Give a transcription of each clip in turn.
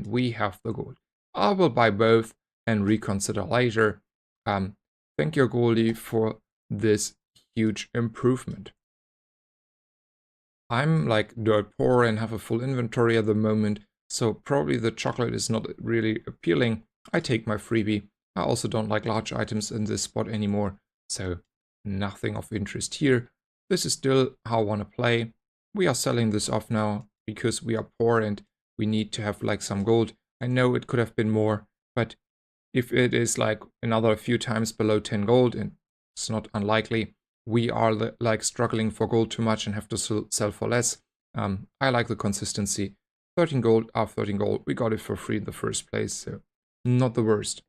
and we have the gold. I will buy both and reconsider later. Thank you, Goldie, for this huge improvement. I'm like dirt poor and have a full inventory at the moment, so probably the chocolate is not really appealing. I take my freebie. I also don't like large items in this spot anymore, so nothing of interest here. This is still how I want to play. We are selling this off now because we are poor and we need to have like some gold. I know it could have been more, but if it is like another few times below 10 gold, and it's not unlikely, we are like struggling for gold too much and have to sell for less. I like the consistency. 13 gold, 13 gold. We got it for free in the first place, so not the worst.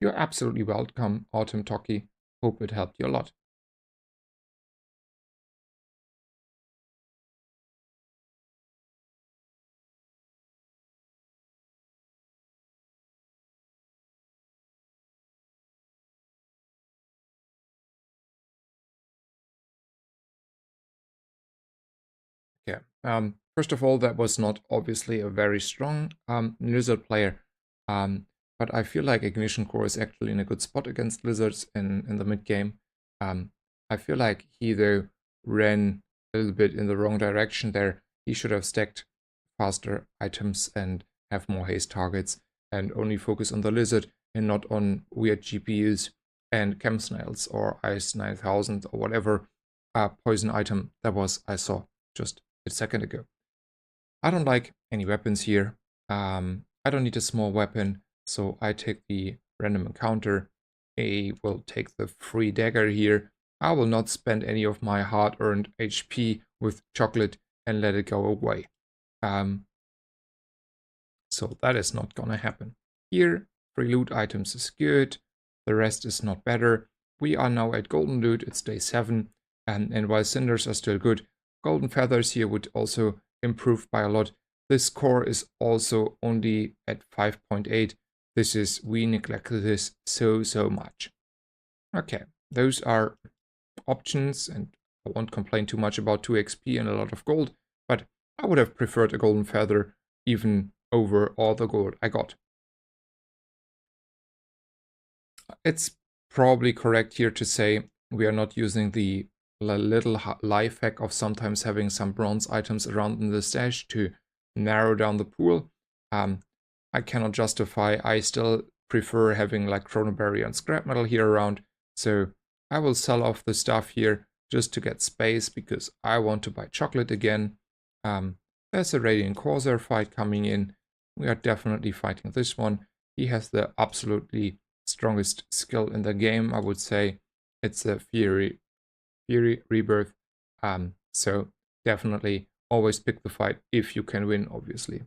You're absolutely welcome, Autumn Toki. Hope it helped you a lot. Yeah. First of all, that was not obviously a very strong lizard player. But I feel like Ignition Core is actually in a good spot against lizards in the mid game. I feel like he though ran a little bit in the wrong direction there. He should have stacked faster items and have more haste targets and only focus on the lizard and not on weird GPUs and chem snails or ice 9000 or whatever poison item that was I saw just a second ago. I don't like any weapons here. I don't need a small weapon, so I take the random encounter. I will take the free dagger here. I will not spend any of my hard-earned HP with chocolate and let it go away. So that is not gonna happen. Here, free loot items is good. The rest is not better. We are now at golden loot. It's day 7. And while cinders are still good, golden feathers here would also improve by a lot. This core is also only at 5.8. We neglected this so much. Okay, those are options, and I won't complain too much about 2 XP and a lot of gold, but I would have preferred a golden feather even over all the gold I got. It's probably correct here to say we are not using the little life hack of sometimes having some bronze items around in the stash to narrow down the pool. I cannot justify. I still prefer having like chronoberry and scrap metal here around, so I will sell off the stuff here just to get space because I want to buy chocolate again. There's a Radiant Corsair fight coming in. We are definitely fighting this one. He has the absolutely strongest skill in the game, I would say. It's a Fury Rebirth. So definitely always pick the fight if you can win, obviously.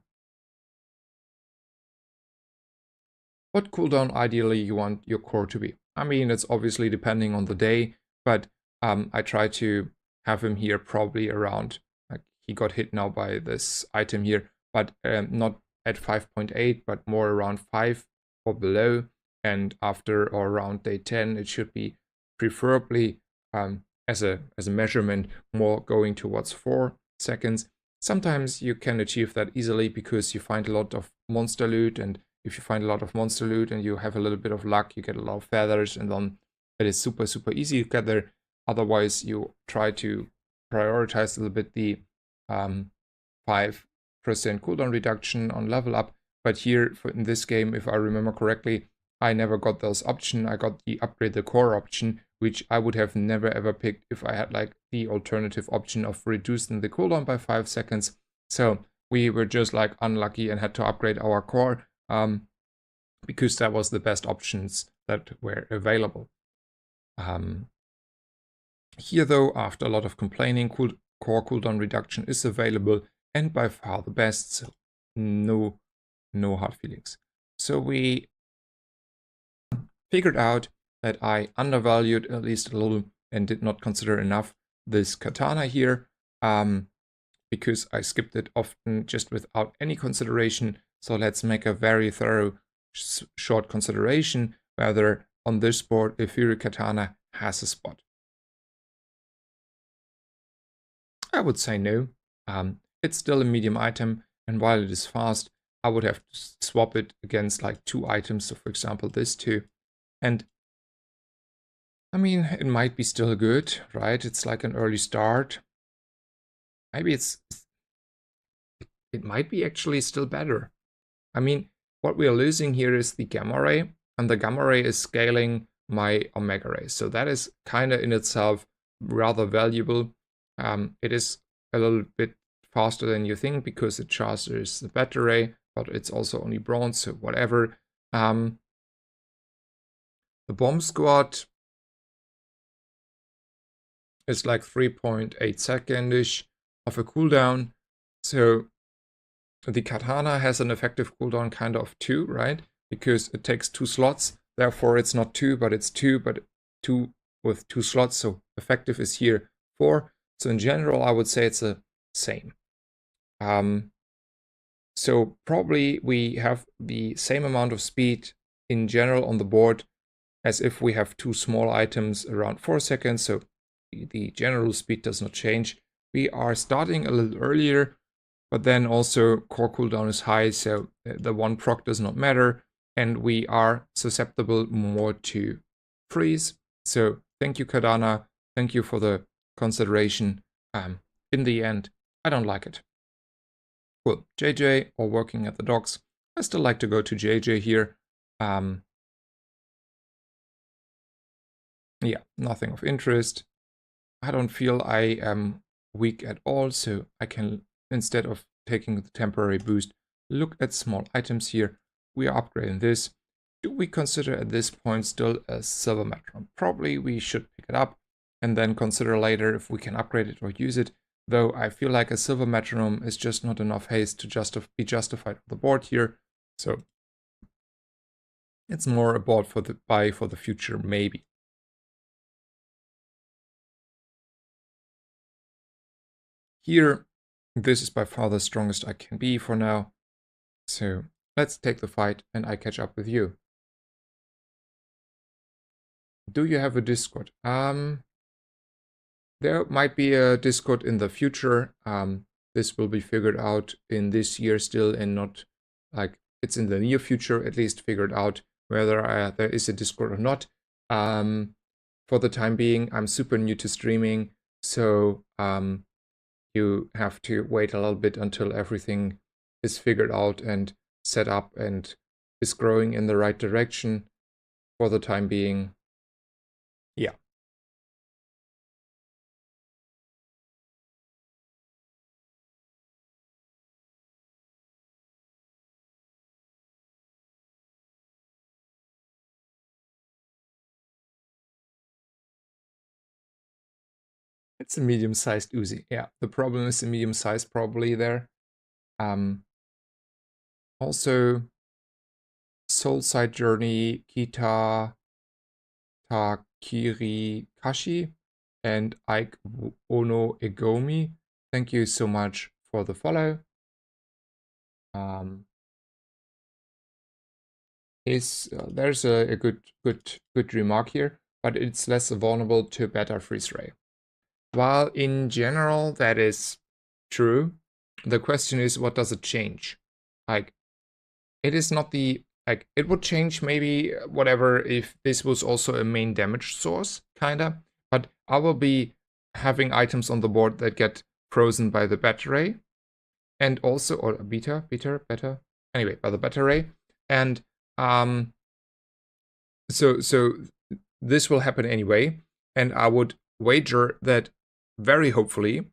What cooldown ideally you want your core to be? I mean, it's obviously depending on the day, but I try to have him here probably around, like he got hit now by this item here, but not at 5.8, but more around 5 or below. And after or around day 10, it should be preferably as a measurement more going towards 4 seconds. Sometimes you can achieve that easily because you find a lot of monster loot, and if you find a lot of monster loot and you have a little bit of luck, you get a lot of feathers, and then it is super easy to get there. Otherwise, you try to prioritize a little bit the 5% cooldown reduction on level up. But here, in this game, if I remember correctly, I never got those options. I got the upgrade the core option, which I would have never ever picked if I had like the alternative option of reducing the cooldown by 5 seconds. So we were just like unlucky and had to upgrade our core because that was the best options that were available. Here though, after a lot of complaining, core cooldown reduction is available and by far the best, so no hard feelings. So we figured out that I undervalued at least a little and did not consider enough this katana here because I skipped it often just without any consideration. So let's make a very thorough short consideration whether on this board a Fury Katana has a spot. I would say no. It's still a medium item, and while it is fast, I would have to swap it against like 2 items, so for example this 2. And I mean, it might be still good, right? It's like an early start. Maybe it might be actually still better. I mean, what we are losing here is the gamma ray, and the gamma ray is scaling my omega ray. So that is kind of in itself rather valuable. It is a little bit faster than you think because it charges the battery, but it's also only bronze, so whatever. The bomb squad is like 3.8 seconds-ish of a cooldown. So the katana has an effective cooldown kind of 2, right? Because it takes 2 slots. Therefore, it's not 2, but it's 2, but 2 with 2 slots. So effective is here 4. So in general, I would say it's the same. So probably we have the same amount of speed in general on the board as if we have 2 small items around 4 seconds. So the general speed does not change. We are starting a little earlier, but then also core cooldown is high, so the 1 proc does not matter, and we are susceptible more to freeze. So thank you, Cardano. Thank you for the consideration. In the end, I don't like it. Cool. JJ or working at the docks. I still like to go to JJ here. Yeah, nothing of interest. I don't feel I am weak at all, so I can, instead of taking the temporary boost, look at small items here. We are upgrading this. Do we consider at this point still a silver metronome? Probably we should pick it up and then consider later if we can upgrade it or use it. Though I feel like a silver metronome is just not enough haste to be justified on the board here. So it's more a board for the buy for the future, maybe. Here, this is by far the strongest I can be for now. So let's take the fight and I catch up with you. Do you have a Discord? There might be a Discord in the future. This will be figured out in this year still, and not like it's in the near future, at least figured out whether there is a Discord or not. For the time being, I'm super new to streaming, so you have to wait a little bit until everything is figured out and set up and is growing in the right direction. For the time being, yeah. It's a medium-sized Uzi. Yeah, the problem is the medium size probably there. Also, Soulside Journey, Kita, Takiri Kashi, and Ike Ono Egomi. Thank you so much for the follow. There's a good remark here, but it's less vulnerable to better freeze ray. While in general that is true, the question is, what does it change? Like, it is not the, like, it would change maybe whatever if this was also a main damage source, kinda, but I will be having items on the board that get frozen by the battery, and also, or beta, anyway, by the battery, and so this will happen anyway, and I would wager that very hopefully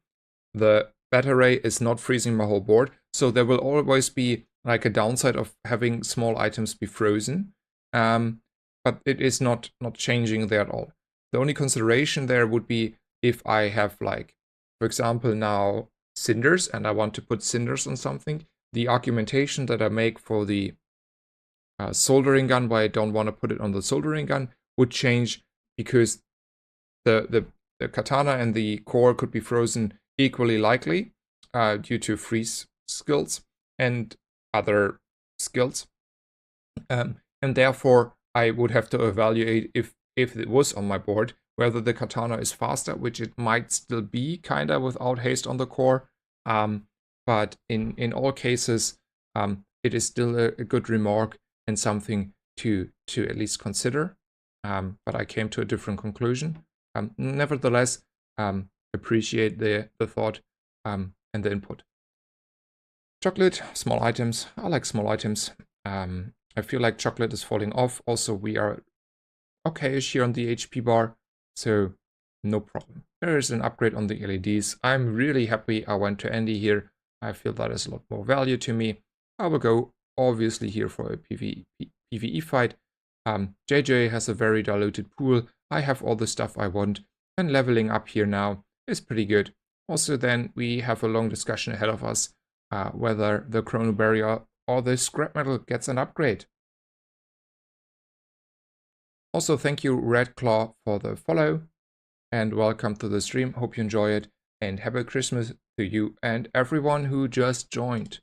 the battery is not freezing my whole board, so there will always be like a downside of having small items be frozen, but it is not changing there at all. The only consideration there would be if I have, like, for example, now cinders, and I want to put cinders on something. The argumentation that I make for the soldering gun, why I don't want to put it on the soldering gun, would change, because the katana and the core could be frozen equally likely due to freeze skills and other skills. And therefore, I would have to evaluate if it was on my board, whether the katana is faster, which it might still be kind of without haste on the core. But in all cases, it is still a good remark and something to at least consider. But I came to a different conclusion. Nevertheless, appreciate the thought and the input. Chocolate, small items. I like small items. I feel like chocolate is falling off. Also, we are okayish here on the HP bar, so no problem. There is an upgrade on the LEDs. I'm really happy I went to Andy here. I feel that is a lot more value to me. I will go obviously here for a PvE fight. JJ has a very diluted pool. I have all the stuff I want, and leveling up here now is pretty good. Also then we have a long discussion ahead of us whether the Chrono Barrier or the scrap metal gets an upgrade. Also, thank you, Redclaw, for the follow, and welcome to the stream. Hope you enjoy it, and happy Christmas to you and everyone who just joined.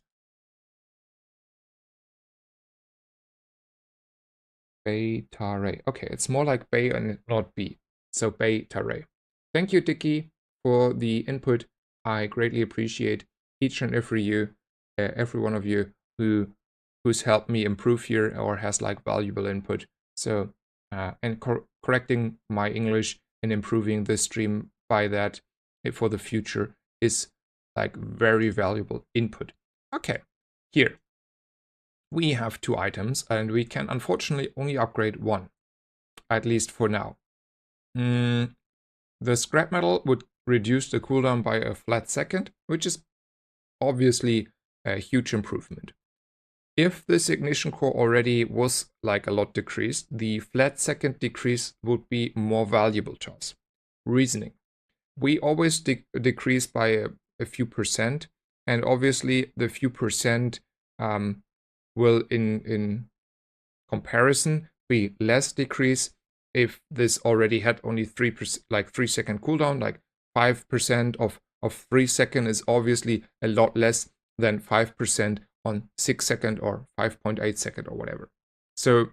Baytare. Okay, it's more like Bay and not B. So Baytare. Thank you, Dicky, for the input. I greatly appreciate each and every one of you who's helped me improve here or has like valuable input. So and correcting my English and improving the stream by that for the future is like very valuable input. Okay, here we have 2 items and we can unfortunately only upgrade 1, at least for now. The scrap metal would reduce the cooldown by a flat second, which is obviously a huge improvement. If this ignition core already was like a lot decreased, the flat second decrease would be more valuable to us. Reasoning. We always decrease by a few percent, and obviously the few percent will in comparison be less decrease if this already had only 3%, like 3 second cooldown. Like 5% of 3 second is obviously a lot less than 5% on 6 second or 5.8 second or whatever. So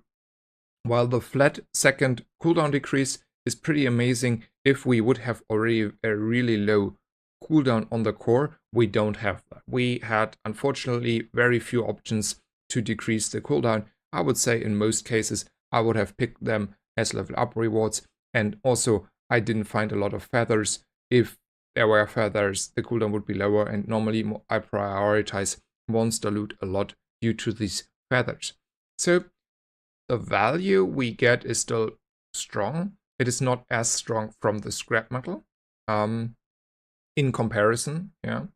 while the flat second cooldown decrease is pretty amazing, if we would have already a really low cooldown on the core, we don't have that. We had unfortunately very few options to decrease the cooldown. I would say in most cases I would have picked them as level up rewards, and also I didn't find a lot of feathers. If there were feathers, the cooldown would be lower, and normally I prioritize monster loot a lot due to these feathers. So the value we get is still strong. It is not as strong from the scrap metal in comparison, yeah.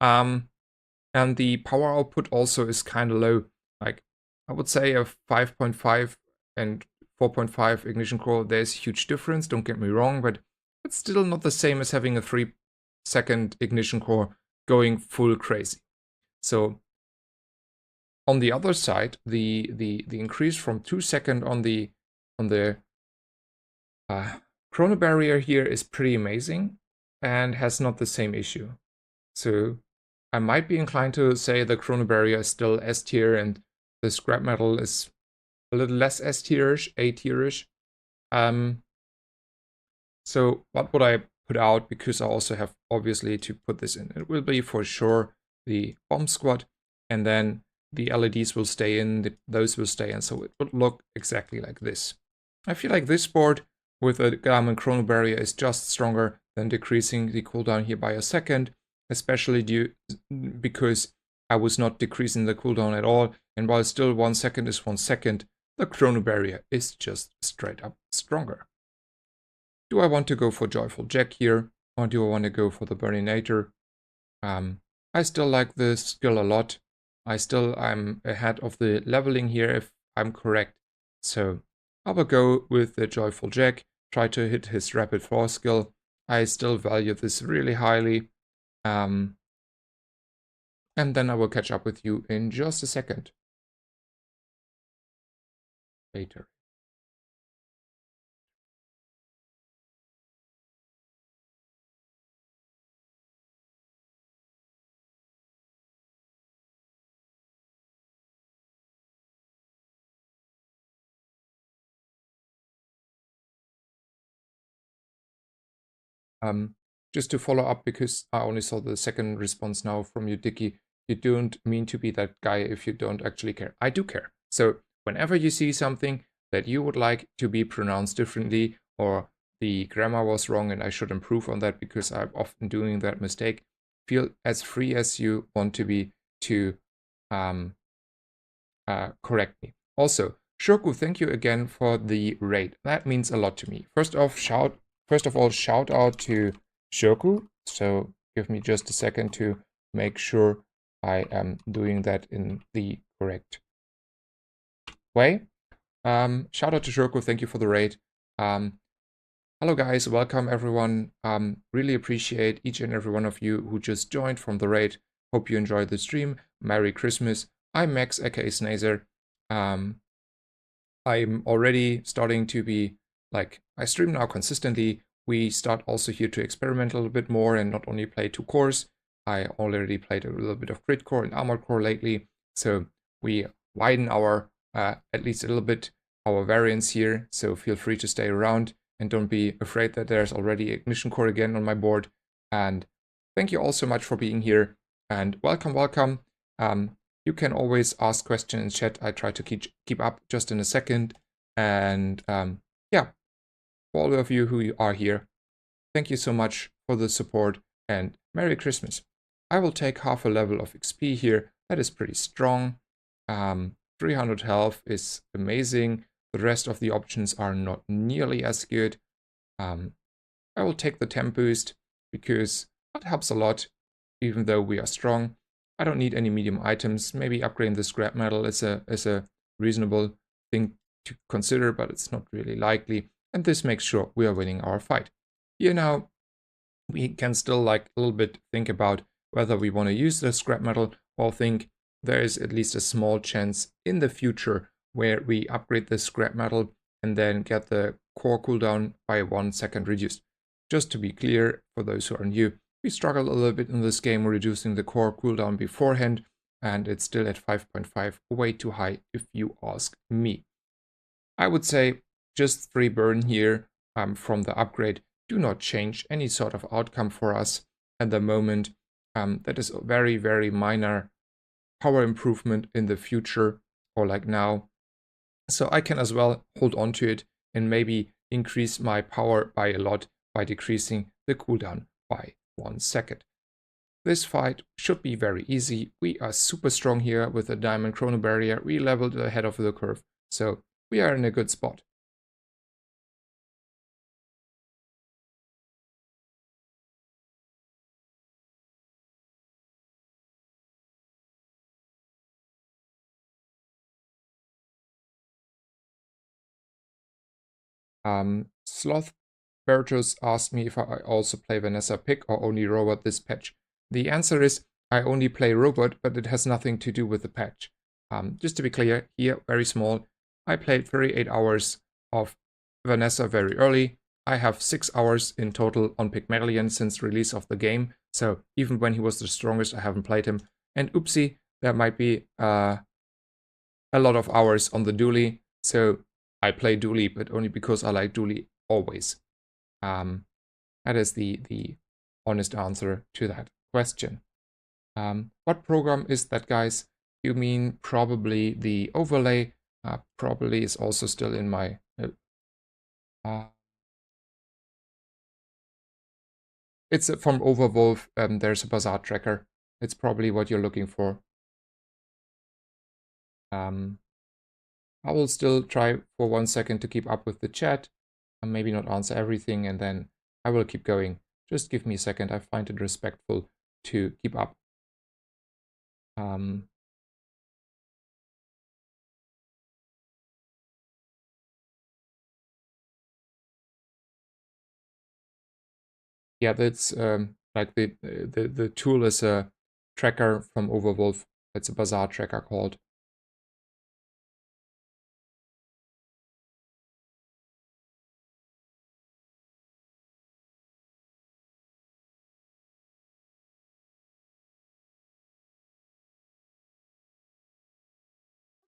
And the power output also is kind of low. Like I would say a 5.5 and 4.5 ignition core, there's a huge difference, don't get me wrong, but it's still not the same as having a 3 second ignition core going full crazy. So on the other side, the increase from 2 second on the Chrono Barrier here is pretty amazing and has not the same issue. So I might be inclined to say the Chrono Barrier is still S tier and the scrap metal is a little less S tierish, A tierish. So what would I put out? Because I also have obviously to put this in. It will be for sure the bomb squad, and then the LEDs will stay in, those will stay in, so it would look exactly like this. I feel like this board with a Garmin Chrono Barrier is just stronger than decreasing the cooldown here by a second, especially because I was not decreasing the cooldown at all, and while still 1 second is 1 second, the Chrono Barrier is just straight up stronger. Do I want to go for Joyful Jack here, or do I want to go for the Burninator? I still like the skill a lot. I'm ahead of the leveling here if I'm correct. So I will go with the Joyful Jack, try to hit his Rapid Force skill. I still value this really highly. And then I will catch up with you in just a second. Later. Just to follow up, because I only saw the second response now from you, Dicky. You don't mean to be that guy if you don't actually care. I do care. So whenever you see something that you would like to be pronounced differently, or the grammar was wrong and I should improve on that because I'm often doing that mistake, feel as free as you want to be to correct me. Also, Shoku, thank you again for the raid. That means a lot to me. First of all, shout out to Shoku. So give me just a second to make sure I am doing that in the correct way. Shout out to Shoku. Thank you for the raid. Hello guys, welcome everyone. Really appreciate each and every one of you who just joined from the raid. Hope you enjoyed the stream. Merry Christmas. I'm Max, aka Snazer. I'm already starting to be like, I stream now consistently. We start also here to experiment a little bit more and not only play 2 cores. I already played a little bit of Grid Core and Armored Core lately. So we widen our, at least a little bit, our variance here. So feel free to stay around and don't be afraid that there's already Ignition Core again on my board. And thank you all so much for being here. And welcome, welcome. You can always ask questions in chat. I try to keep up just in a second. And yeah, for all of you who are here, thank you so much for the support and Merry Christmas. I will take half a level of XP here. That is pretty strong. 300 health is amazing. The rest of the options are not nearly as good. I will take the temp boost because that helps a lot, even though we are strong. I don't need any medium items. Maybe upgrading the scrap metal is a reasonable thing to consider, but it's not really likely. And this makes sure we are winning our fight. Here now, we can still like a little bit think about whether we want to use the scrap metal, or think there is at least a small chance in the future where we upgrade the scrap metal and then get the core cooldown by 1 second reduced. Just to be clear, for those who are new, we struggled a little bit in this game reducing the core cooldown beforehand, and it's still at 5.5, way too high if you ask me. I would say just 3 burn here from the upgrade do not change any sort of outcome for us at the moment. That is a very, very minor power improvement in the future, or like now. So I can as well hold on to it and maybe increase my power by a lot by decreasing the cooldown by 1 second. This fight should be very easy. We are super strong here with the Diamond Chrono Barrier. We leveled ahead of the curve, so we are in a good spot. Sloth Bertus asked me if I also play Vanessa Pick or only Robot this patch. The answer is I only play Robot, but it has nothing to do with the patch. Just to be clear, here, very small, I played 38 hours of Vanessa very early. I have 6 hours in total on Pygmalion since release of the game, so even when he was the strongest, I haven't played him. And oopsie, there might be a lot of hours on the dually, so I play dually, but only because I like dually always. That is the honest answer to that question. What program is that, guys? You mean probably the overlay? Probably is also still in my... it's from Overwolf. There's a Bazaar tracker. It's probably what you're looking for. I will still try for 1 second to keep up with the chat and maybe not answer everything, and then I will keep going. Just give me a second. I find it respectful to keep up. Yeah, that's like the tool is a tracker from Overwolf. It's a Bazaar tracker called.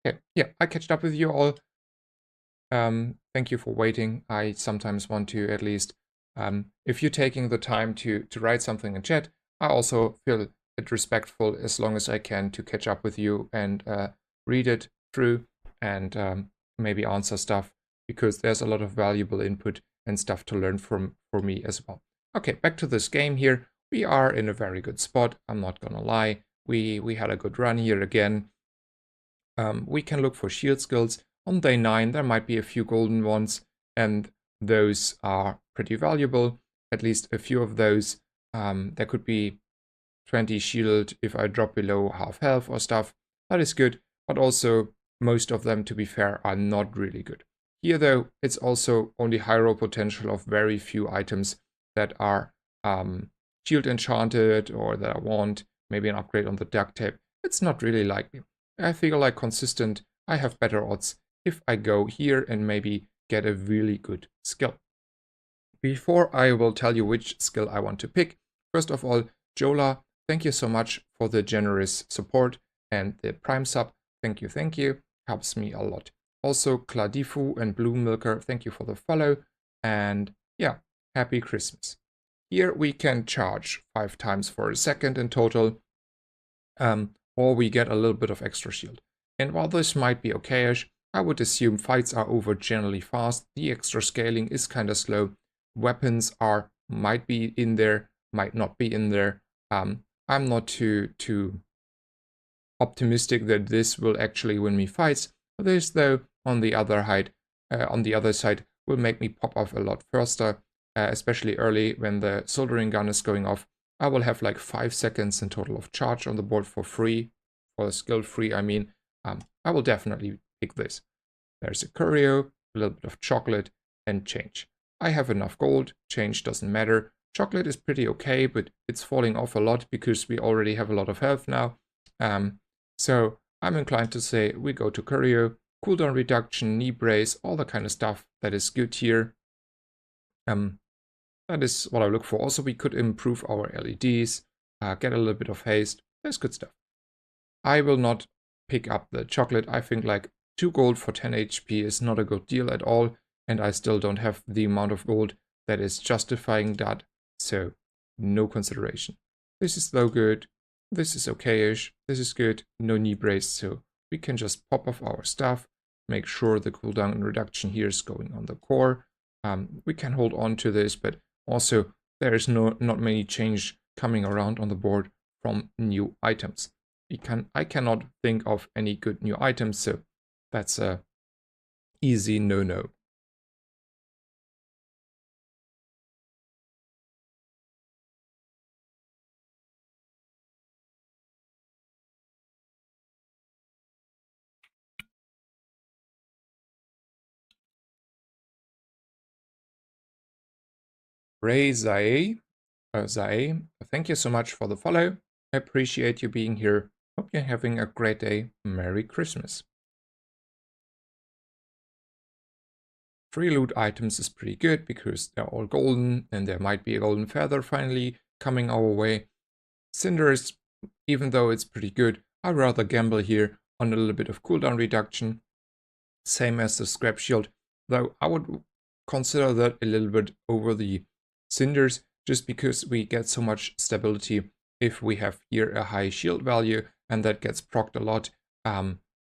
Okay, yeah, I catched up with you all. Thank you for waiting. I sometimes want to at least If you're taking the time to write something in chat, I also feel it respectful as long as I can to catch up with you and read it through and maybe answer stuff, because there's a lot of valuable input and stuff to learn from for me as well. Okay, back to this game here. We are in a very good spot, I'm not gonna lie. We had a good run here again. We can look for shield skills. On day 9 there might be a few golden ones, and those are pretty valuable. At least a few of those. There could be 20 shield if I drop below half health or stuff. That is good, but also most of them, to be fair, are not really good. Here though, it's also only high roll potential of very few items that are shield enchanted or that I want. Maybe an upgrade on the duct tape. It's not really likely. I feel like consistent, I have better odds if I go here and maybe get a really good skill. Before I will tell you which skill I want to pick, first of all, Jola, thank you so much for the generous support and the Prime sub. Thank you. Helps me a lot. Also, Cladifu and Blue Milker, thank you for the follow. And yeah, happy Christmas. Here we can charge 5 times for a second in total, or we get a little bit of extra shield. And while this might be okayish, I would assume fights are over generally fast. The extra scaling is kind of slow. Weapons might be in there, might not be in there. I'm not too optimistic that this will actually win me fights. This, though, on the other side, will make me pop off a lot faster, especially early when the soldering gun is going off. I will have like 5 seconds in total of charge on the board for free, for skill free, I mean. I will definitely pick this. There's a curio, a little bit of chocolate, and change. I have enough gold, change doesn't matter. Chocolate is pretty okay, but it's falling off a lot because we already have a lot of health now. So I'm inclined to say we go to curio, cooldown reduction, knee brace, all the kind of stuff that is good here. That is what I look for. Also, we could improve our LEDs, get a little bit of haste. There's good stuff. I will not pick up the chocolate. I think like 2 gold for 10 HP is not a good deal at all, and I still don't have the amount of gold that is justifying that, so no consideration. This is though good. This is okayish. This is good. No knee brace, so we can just pop off our stuff, make sure the cooldown reduction here is going on the core. We can hold on to this, but also there is not many change coming around on the board from new items. I cannot think of any good new items, so that's a easy no-no. Ray Zae, thank you so much for the follow. I appreciate you being here. Hope you're having a great day. Merry Christmas. 3 loot items is pretty good because they're all golden, and there might be a golden feather finally coming our way. Cinders, even though it's pretty good, I'd rather gamble here on a little bit of cooldown reduction. Same as the scrap shield, though I would consider that a little bit over the cinders, just because we get so much stability if we have here a high shield value, and that gets procced a lot.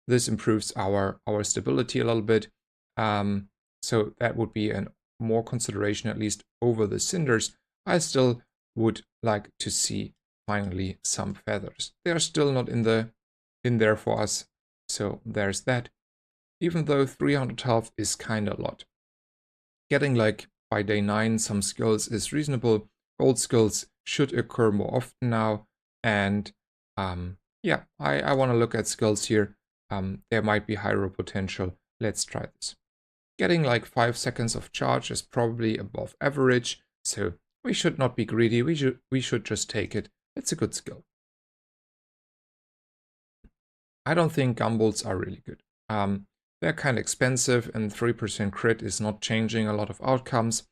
This improves our stability a little bit. So that would be a more consideration, at least over the cinders. I still would like to see finally some feathers. They are still not in there for us, so there's that. Even though 300 health is kinda a lot. Getting like by day 9 some skills is reasonable. Gold skills should occur more often now, and yeah, I want to look at skills here. There might be higher potential. Let's try this. Getting like 5 seconds of charge is probably above average, so we should not be greedy. We should just take it. It's a good skill. I don't think gumballs are really good. They're kind of expensive, and 3% crit is not changing a lot of outcomes.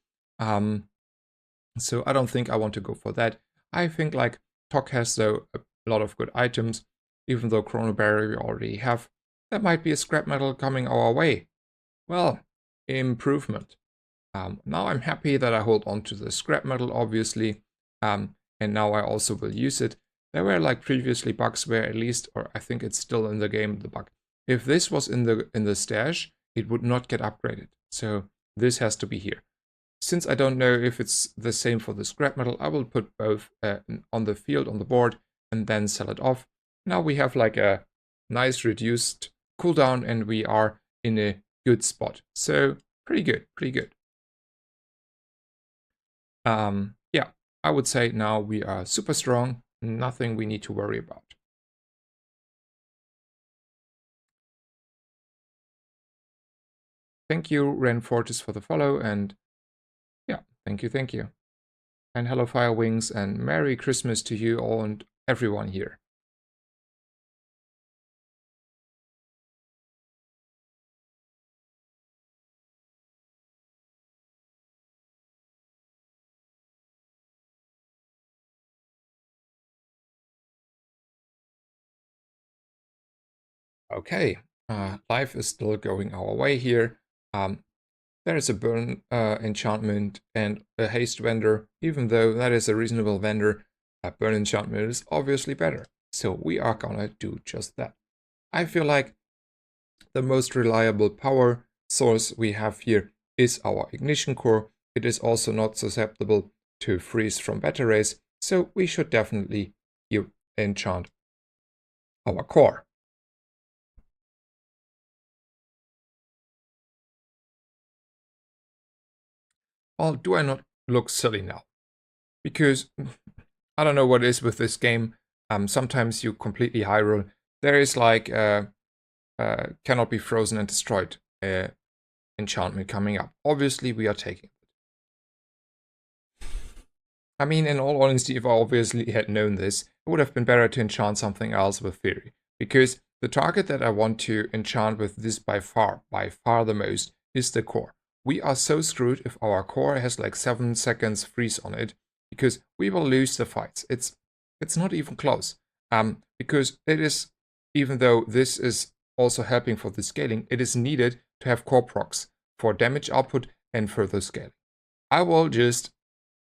So I don't think I want to go for that. I think like Tok has though a lot of good items, even though Chrono Barrier we already have. There might be a scrap metal coming our way. Well, improvement. Now I'm happy that I hold on to the scrap metal, obviously, and now I also will use it. There were like previously bugs where at least, or I think it's still in the game, the bug. If this was in the stash, it would not get upgraded. So this has to be here. Since I don't know if it's the same for the scrap metal, I will put both on the field, on the board, and then sell it off. Now we have like a nice reduced cooldown and we are in a good spot. So pretty good, pretty good. Yeah, I would say now we are super strong, nothing we need to worry about. Thank you, Ren Fortis, for the follow, and yeah, thank you, thank you. And hello, Firewings, and Merry Christmas to you all and everyone here. Okay, life is still going our way here. There is a burn enchantment and a haste vendor. Even though that is a reasonable vendor, a burn enchantment is obviously better. So we are gonna do just that. I feel like the most reliable power source we have here is our ignition core. It is also not susceptible to freeze from beta rays, so we should definitely enchant our core. Well, do I not look silly now? Because I don't know what it is with this game. Sometimes you completely high roll. There is like cannot be frozen and destroyed enchantment coming up. Obviously, we are taking it. I mean, in all honesty, if I obviously had known this, it would have been better to enchant something else with Theory. Because the target that I want to enchant with this by far the most, is the core. We are so screwed if our core has like 7 seconds freeze on it, because we will lose the fights. It's not even close. Because it is, even though this is also helping for the scaling, it is needed to have core procs for damage output and further scaling. I will just,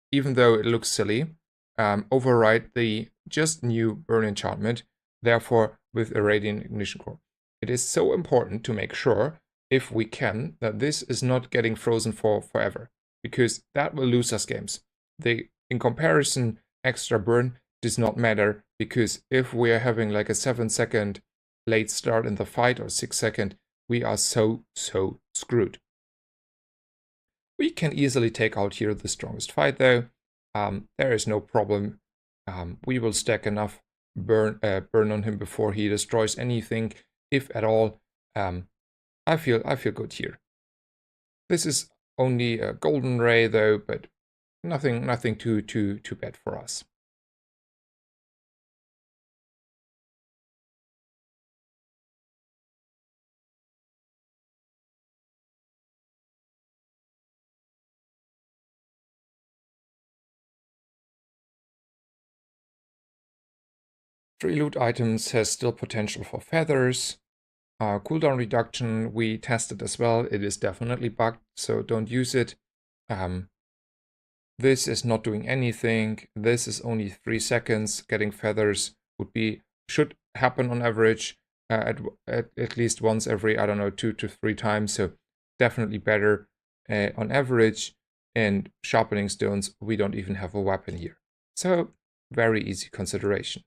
even though it looks silly, override the just new burn enchantment, therefore with a radiant ignition core. It is so important to make sure, if we can, that this is not getting frozen for forever, because that will lose us games. In comparison, extra burn does not matter, because if we are having like a 7-second late start in the fight or 6-second, we are so screwed. We can easily take out here the strongest fight though. There is no problem. We will stack enough burn on him before he destroys anything, if at all. I feel good here. This is only a golden ray though, but nothing too bad for us. Free loot items has still potential for feathers. Cooldown reduction we tested as well. It is definitely bugged, so don't use it. This is not doing anything. This is only 3 seconds. Getting feathers should happen on average at least once every, I don't know, 2 to 3 times. So definitely better on average. And sharpening stones, we don't even have a weapon here. So very easy consideration.